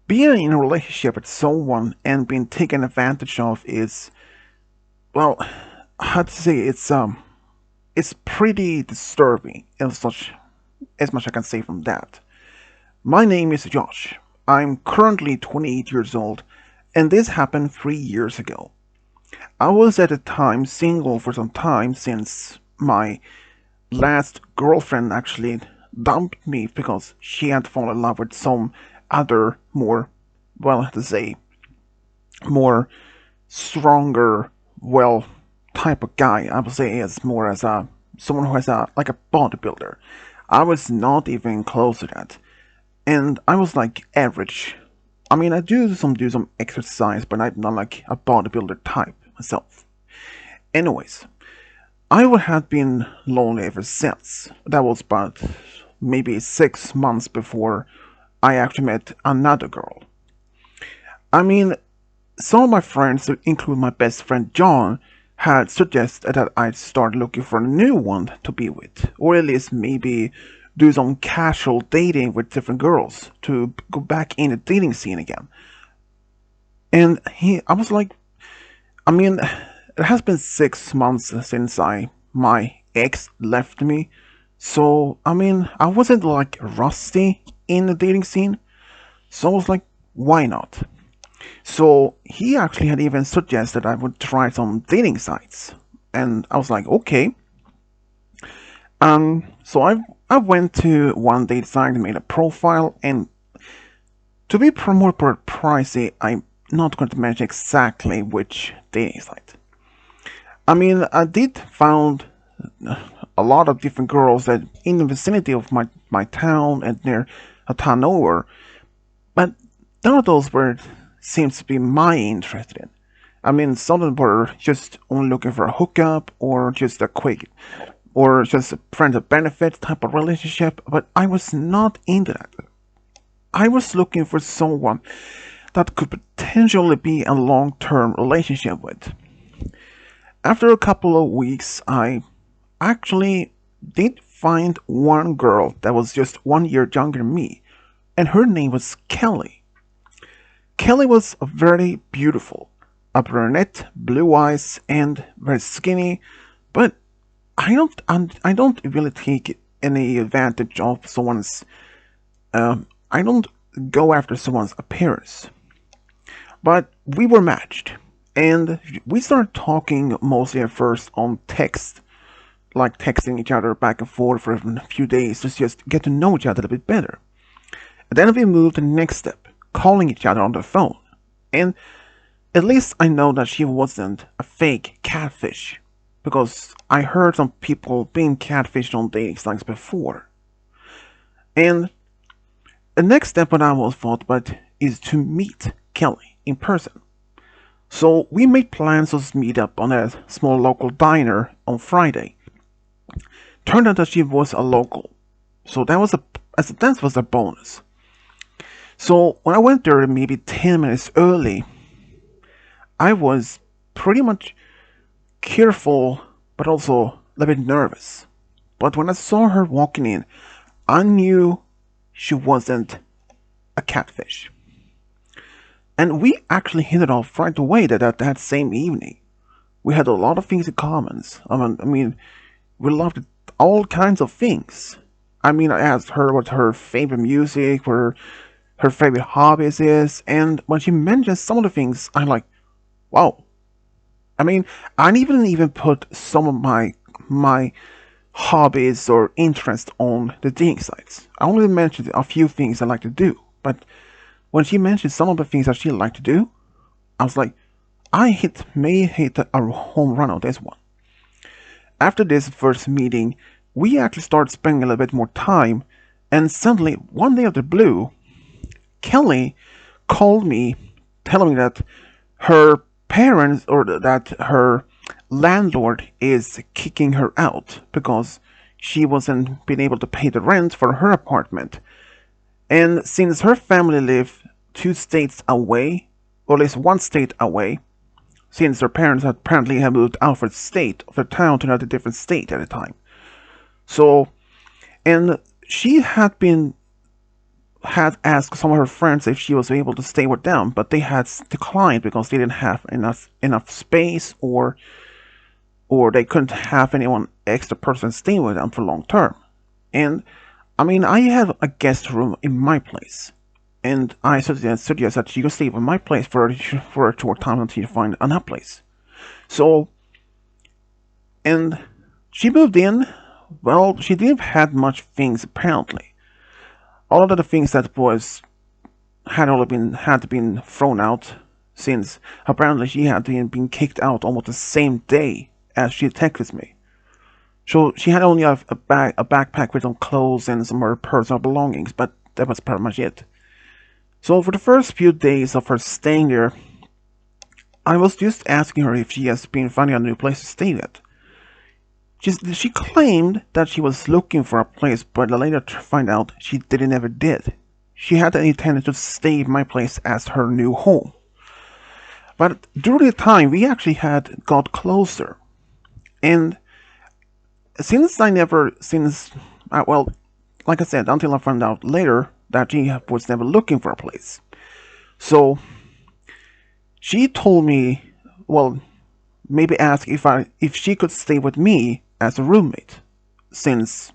Being in a relationship with someone and being taken advantage of is, well, how to say it's pretty disturbing and such as much I can say from that. My name is Josh. I'm currently 28 years old, and this happened 3 years ago. I was at the time single for some time since my last girlfriend actually dumped me because she had fallen in love with some other more, well, to say, more stronger, well, type of guy. I would say as more as a someone who has a like a bodybuilder. I was not even close to that, and I was like average. I mean, I do some exercise, but I'm not like a bodybuilder type myself. Anyways, I would have been lonely ever since. That was about maybe 6 months before I actually met another girl. I mean, some of my friends, including my best friend John, had suggested that I'd start looking for a new one to be with, or at least maybe do some casual dating with different girls to go back in the dating scene again. And I was like, I mean, it has been 6 months since my ex left me, so I mean, I wasn't like rusty in the dating scene, so I was like, why not? So he actually had even suggested I would try some dating sites, and I was like, okay. So I went to one dating site and made a profile, and to be more pricey, I'm not going to mention exactly which dating site. I mean, I did found a lot of different girls that in the vicinity of my town and near a town over, but none of those were seems to be my interest in. I mean, some of them were just only looking for a hookup or just a quick or just a friends of benefit type of relationship, but I was not into that. I was looking for someone that could potentially be a long-term relationship with. After a couple of weeks, I actually did find one girl that was just 1 year younger than me, and her name was Kelly. Kelly was very beautiful, a brunette, blue eyes, and very skinny, but I don't really take any advantage of someone's. I don't go after someone's appearance. But we were matched, and we started talking mostly at first on text, like texting each other back and forth for a few days to just get to know each other a bit better. And then we moved to the next step, calling each other on the phone. And at least I know that she wasn't a fake catfish, because I heard some people being catfished on dating sites before. And the next step that I was thought about is to meet Kelly in person. So we made plans to meet up on a small local diner on Friday. Turned out that she was a local, so that was a bonus. So when I went there maybe 10 minutes early, I was pretty much careful but also a little bit nervous. But when I saw her walking in, I knew she wasn't a catfish. And we actually hit it off right away that same evening. We had a lot of things in common. I mean, we loved all kinds of things. I mean, I asked her what her favorite music, what her favorite hobbies is, and when she mentioned some of the things, I'm like, wow. I mean, I didn't even put some of my hobbies or interests on the dating sites. I only mentioned a few things I like to do, but when she mentioned some of the things that she liked to do, I was like, may hit a home run on this one. After this first meeting, we actually started spending a little bit more time, and suddenly, one day out of the blue, Kelly called me telling me that her parents or that her landlord is kicking her out because she wasn't being able to pay the rent for her apartment. And since her family lived 2 states away, or at least 1 state away, since her parents apparently had moved out of the state of the town to another different state at the time. So, and she had been had asked some of her friends if she was able to stay with them, but they had declined because they didn't have enough space, or they couldn't have anyone extra person staying with them for long term. And I mean, I have a guest room in my place, and I suggested that she could stay in my place for a short time until you find another place. So, and she moved in. Well, she didn't have much things apparently. All of the things that was had been thrown out, since apparently she had been kicked out almost the same day as she texted me. So she had only a backpack with some clothes and some of her personal belongings, but that was pretty much it. So for the first few days of her staying there, I was just asking her if she has been finding a new place to stay at. She claimed that she was looking for a place, but I later find out she didn't ever did. She had intended to stay in my place as her new home. But during the time, we actually had got closer. And since well, like I said, until I found out later that she was never looking for a place. So she told me, well, maybe ask if she could stay with me as a roommate, since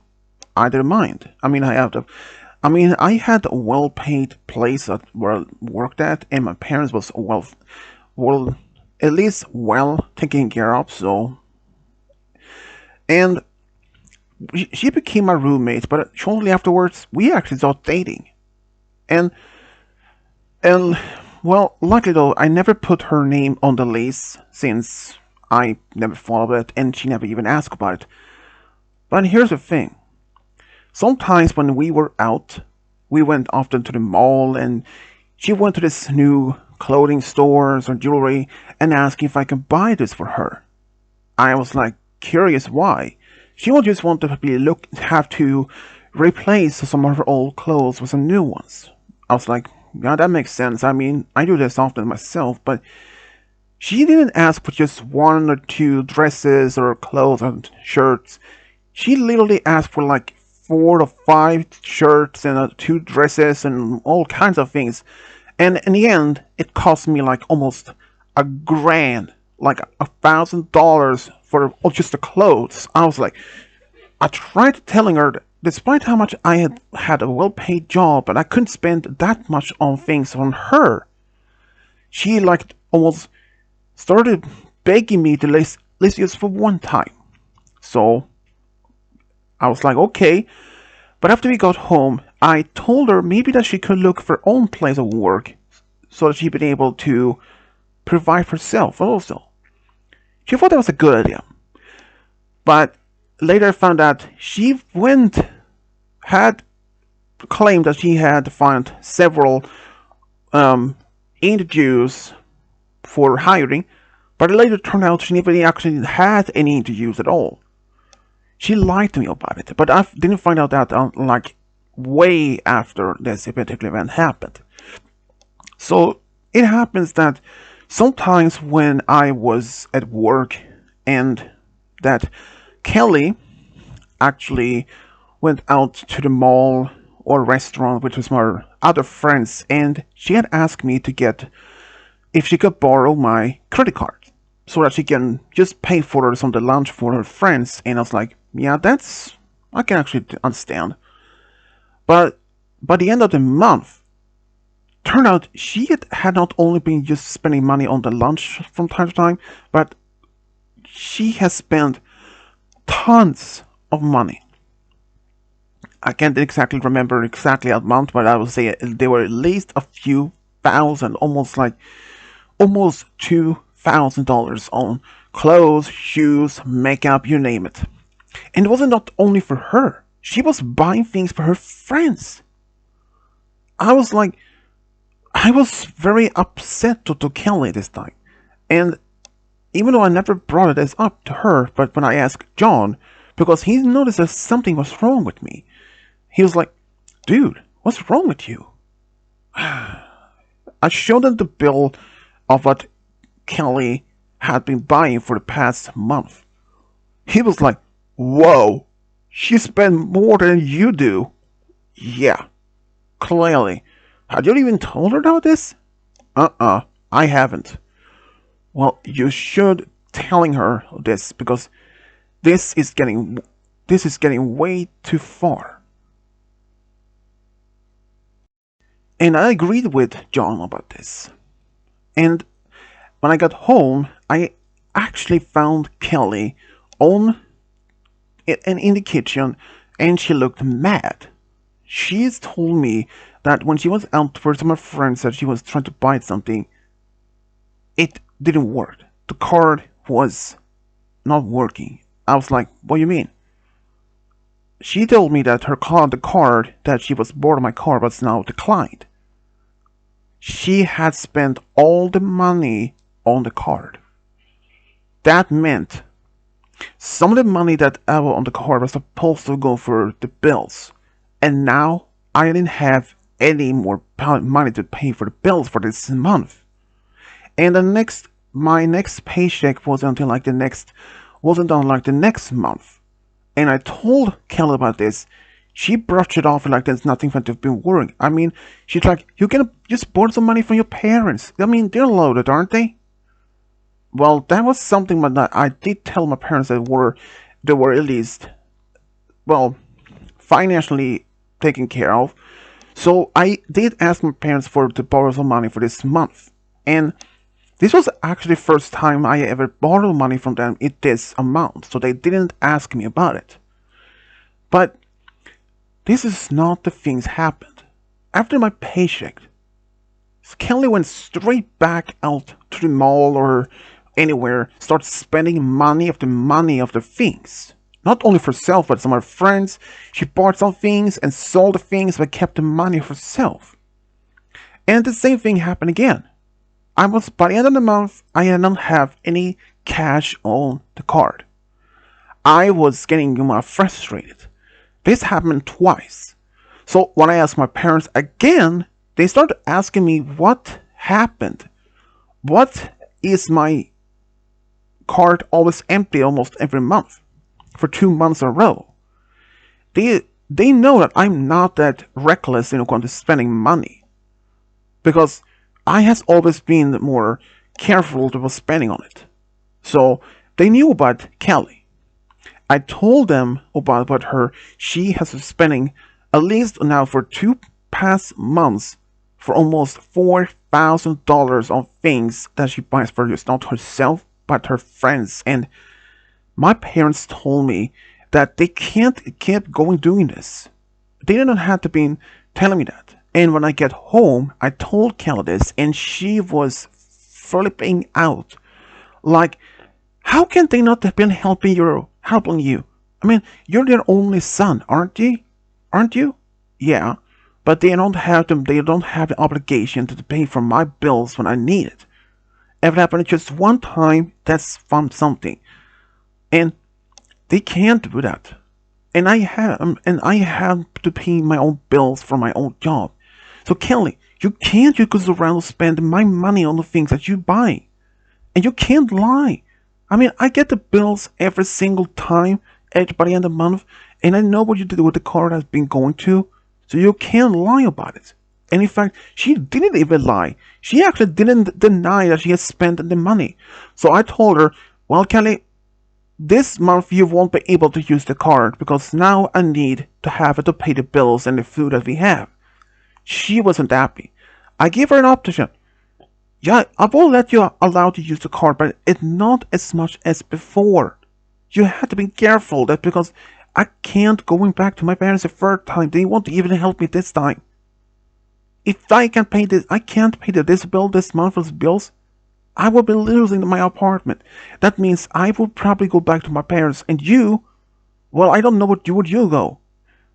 I didn't mind. I had a well-paid place where I worked at, and my parents was well, at least well taken care of. So, and she became my roommate. But shortly afterwards, we actually started dating, and and well, luckily though, I never put her name on the lease since I never thought of it, and she never even asked about it. But here's the thing. Sometimes when we were out, we went often to the mall, and she went to this new clothing stores or jewelry and asked if I could buy this for her. I was like curious why. She would just want to have to replace some of her old clothes with some new ones. I was like, yeah, that makes sense. I mean, I do this often myself, but she didn't ask for just one or two dresses or clothes and shirts. She literally asked for like 4 to 5 shirts and 2 dresses and all kinds of things. And in the end, it cost me like almost $1,000, like $1,000 for just the clothes. I tried telling her that despite how much I had a well-paid job, but I couldn't spend that much on things on her. She like almost started begging me to list just for one time. So I was like, okay. But after we got home, I told her maybe that she could look for her own place of work so that she'd be able to provide for herself also. She thought that was a good idea. But later I found out she had claimed that she had found several interviews for hiring, but it later turned out she never actually had any interviews at all. She lied to me about it, but I didn't find out that like way after this particular event happened. So it happens that sometimes when I was at work and that Kelly actually went out to the mall or restaurant with some of her other friends, and she had asked me to get if she could borrow my credit card so that she can just pay for some of the lunch for her friends. And I was like, yeah, I can actually understand. But by the end of the month, turned out she had not only been just spending money on the lunch from time to time, but she has spent tons of money. I can't exactly remember exactly the amount, but I would say there were at least a few thousand, almost $2,000 on clothes, shoes, makeup, you name it. And it wasn't not only for her. She was buying things for her friends. I was very upset to Kelly this time. And even though I never brought this up to her, but when I asked John, because he noticed that something was wrong with me, he was like, dude, what's wrong with you? I showed him the bill of what Kelly had been buying for the past month. He was like, whoa, she spent more than you do. Yeah. Clearly. Had you even told her about this? Uh-uh, I haven't. Well, you should telling her this because this is getting this is getting way too far. And I agreed with John about this. And when I got home, I actually found Kelly on and in the kitchen, and she looked mad. She's told me that when she was out with some of her friends that she was trying to buy something, it didn't work. The card was not working. I was like, what do you mean? She told me that the card that she was bought on my card was now declined. She had spent all the money on the card. That meant some of the money that I was on the card was supposed to go for the bills, and now I didn't have any more money to pay for the bills for this month. And my next paycheck wasn't until like the next month. And I told Kelly about this. She brushed it off like there's nothing for to be worrying. I mean, she's like, you can just borrow some money from your parents. I mean, they're loaded, aren't they? Well, that was something that I did tell my parents that they were at least, well, financially taken care of. So I did ask my parents to borrow some money for this month. And this was actually the first time I ever borrowed money from them in this amount. So they didn't ask me about it. But this is not the things happened. After my paycheck, Kelly went straight back out to the mall or anywhere, started spending money of the things. Not only for herself, but some of her friends. She bought some things and sold the things, but kept the money for herself. And the same thing happened again. By the end of the month, I did not have any cash on the card. I was getting more frustrated. This happened twice. So when I asked my parents again, they started asking me what happened. What is my card always empty almost every month for 2 months in a row? They know that I'm not that reckless when it comes to spending money, because I has always been more careful about spending on it. So they knew about Kelly. I told them about her. She has been spending at least now for 2 past months for almost $4,000 on things that she buys for just not herself but her friends. And my parents told me that they can't keep going doing this. They didn't have to be telling me that. And when I get home, I told Kelly this, and she was flipping out. Like, how can they not have been helping you? I mean, you're their only son, aren't you? Aren't you? Yeah, but they don't have the obligation to pay for my bills when I need it. If it happened just one time, that's from something, and they can't do that. And I have to pay my own bills for my own job. So Kelly, you can't just go around spending my money on the things that you buy, and you can't lie. I mean, I get the bills every single time by the end of the month, and I know what you did with the card has been going to, so you can't lie about it. And in fact, she didn't even lie. She actually didn't deny that she had spent the money. So I told her, well, Kelly, this month you won't be able to use the card because now I need to have it to pay the bills and the food that we have. She wasn't happy. I gave her an option. Yeah, I will let you allow to use the card, but it's not as much as before. You have to be careful that because I can't going back to my parents a third time. They won't even help me this time. If I can't pay this bill this month's bills, I will be losing my apartment. That means I will probably go back to my parents, and you, well, I don't know what you go.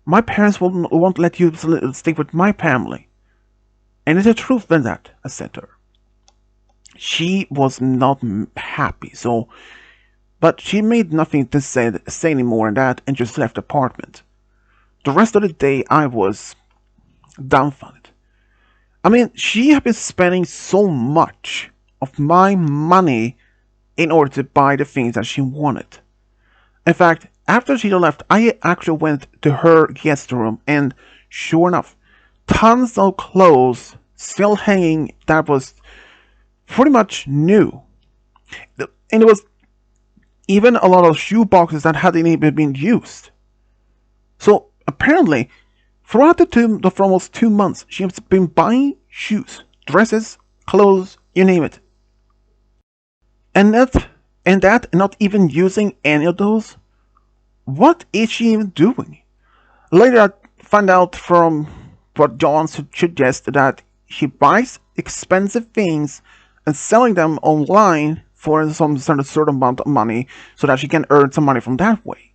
My parents won't let you stay with my family. And it's the truth than that, I said to her. She was not happy, but she made nothing to say anymore than that and just left the apartment. The rest of the day, I was dumbfounded. I mean, she had been spending so much of my money in order to buy the things that she wanted. In fact, after she left, I actually went to her guest room, and sure enough, tons of clothes still hanging that was pretty much new. And it was even a lot of shoe boxes that hadn't even been used. So apparently, throughout for almost 2 months, she has been buying shoes, dresses, clothes, you name it. And that not even using any of those? What is she even doing? Later I found out from what John suggested that she buys expensive things and selling them online for some certain amount of money so that she can earn some money from that way.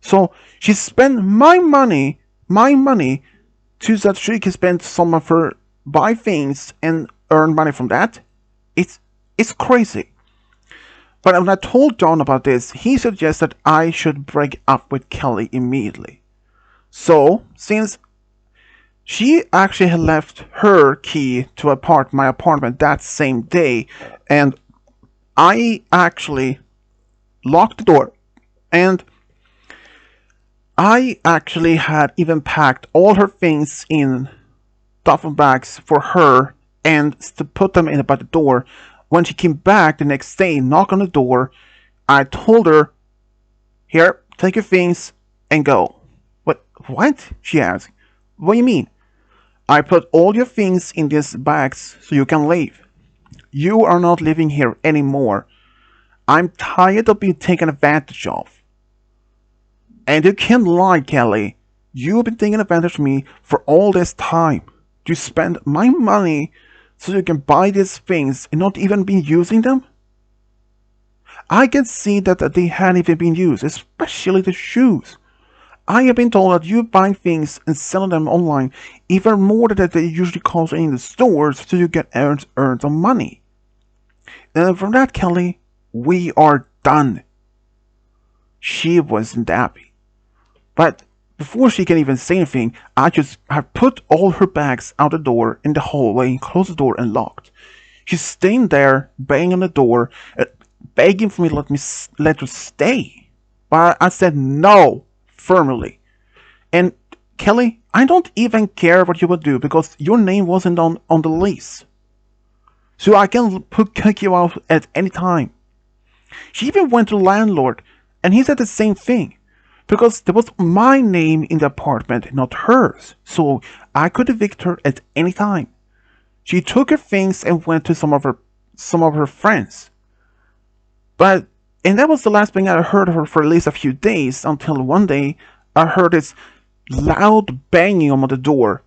So she spent my money, to that she can spend some of her buy things and earn money from that. It's it's crazy. But when I told John about this, he suggested I should break up with Kelly immediately. So, since she actually had left her key to my apartment that same day, and I actually locked the door, and I actually had even packed all her things in duffel bags for her and to put them in by the door. When she came back the next day, knocked on the door, I told her, "Here, take your things and go." What? She asked. "What do you mean?" "I put all your things in these bags so you can leave. You are not living here anymore. I'm tired of being taken advantage of." "And you can't lie, Kelly. You've been taking advantage of me for all this time. You spend my money so you can buy these things and not even be using them?" I can see that they hadn't even been used, especially the shoes. I have been told that you buy things and sell them online even more than they usually cost in the stores so you can earn some money. And from that, Kelly, we are done. She wasn't happy. But before she can even say anything, I just have put all her bags out the door in the hallway, closed the door and locked. She's staying there, banging on the door, begging for me to let her stay. But I said no, firmly. And Kelly, I don't even care what you would do because your name wasn't on the lease. So I can kick you out at any time. She even went to the landlord and he said the same thing. Because there was my name in the apartment, not hers. So I could evict her at any time. She took her things and went to some of her friends. And that was the last thing I heard of her for at least a few days until one day I heard this loud banging on the door.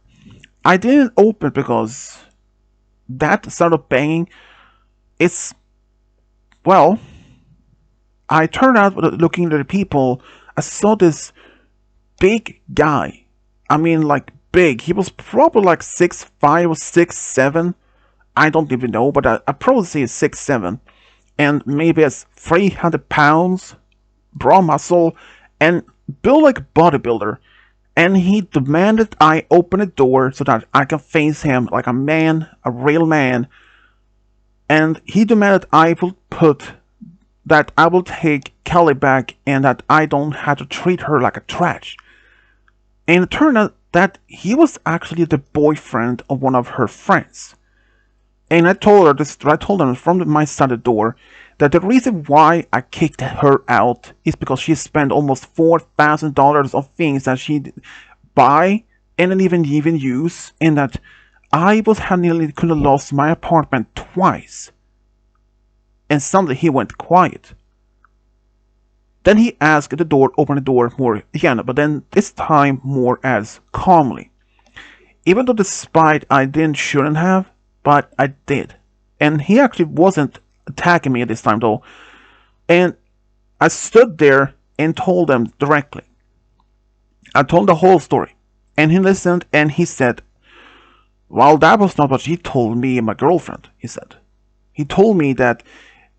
I didn't open because that sound of banging, it's, well, I turned out looking at the people. I saw this big guy. I mean, like big. He was probably like 6'5" or 6'7". I don't even know, but I probably say 6'7", and maybe as 300 pounds, broad muscle, and built like a bodybuilder. And he demanded I open the door so that I can face him like a man, a real man. And he demanded that I will take Kelly back and that I don't have to treat her like a trash. And it turned out that he was actually the boyfriend of one of her friends. And I told them from my side of the door that the reason why I kicked her out is because she spent almost $4,000 of things that she buy and didn't even use, and that I nearly could have lost my apartment twice. And suddenly he went quiet. Then he asked the door, open the door more again, but then this time more as calmly. Even though despite I shouldn't have, but I did. And he actually wasn't attacking me at this time though. And I stood there and told them directly. I told the whole story. And he listened and he said, "Well, that was not what he told me and my girlfriend," he said. He told me that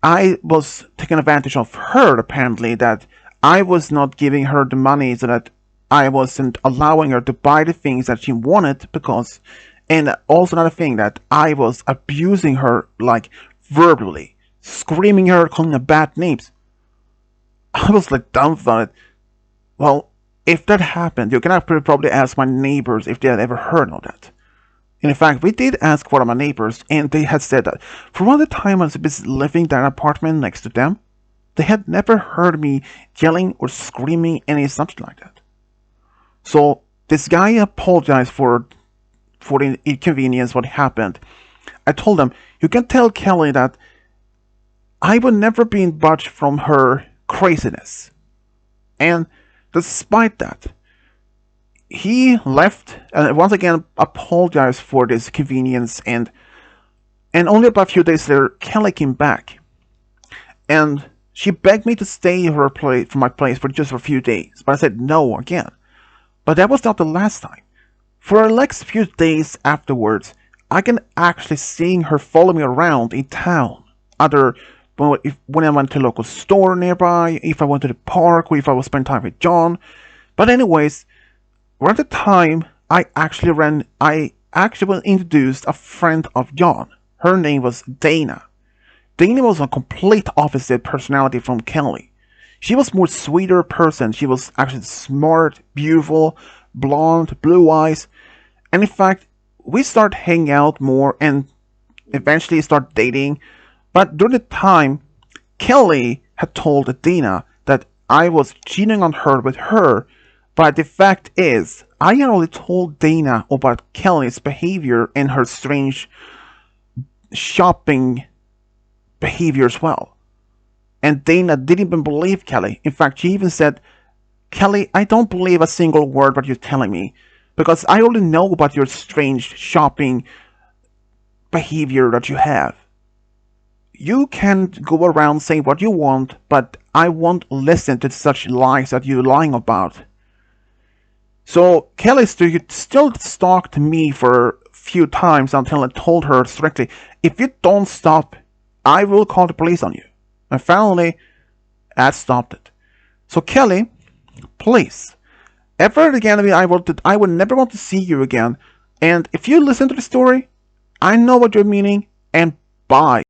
I was taking advantage of her, apparently, that I was not giving her the money so that I wasn't allowing her to buy the things that she wanted because, and also another thing, that I was abusing her, like, verbally, screaming her, calling her bad names. I was like dumbfounded. Well, if that happened, you can probably ask my neighbors if they had ever heard of that. In fact, we did ask one of my neighbors, and they had said that throughout the time I was living in that apartment next to them, they had never heard me yelling or screaming any something like that. So this guy apologized for the inconvenience what happened. I told him, you can tell Kelly that I would never be budged from her craziness. And despite that, he left and once again apologized for this convenience, and only about a few days later Kelly came back and she begged me to stay in her place for my place for just a few days, but I said no again. But that was not the last time. For the next few days afterwards, I can actually seeing her follow me around in town. Either when I went to a local store nearby, if I went to the park, or if I was spending time with John. But anyways, around the time I actually was introduced a friend of John. Her name was Dana. Dana was a complete opposite personality from Kelly. She was more sweeter person. She was actually smart, beautiful, blonde, blue eyes. And in fact, we started hanging out more and eventually start dating. But during the time, Kelly had told Dana that I was cheating on her with her. But the fact is, I had already told Dana about Kelly's behavior and her strange shopping behavior as well. And Dana didn't even believe Kelly. In fact, she even said, Kelly, I don't believe a single word what you're telling me, because I already know about your strange shopping behavior that you have. You can go around saying what you want, but I won't listen to such lies that you're lying about. So Kelly still stalked me for a few times until I told her strictly, if you don't stop, I will call the police on you. And finally, I stopped it. So Kelly, please, ever again, I would never want to see you again. And if you listen to the story, I know what you're meaning, and bye.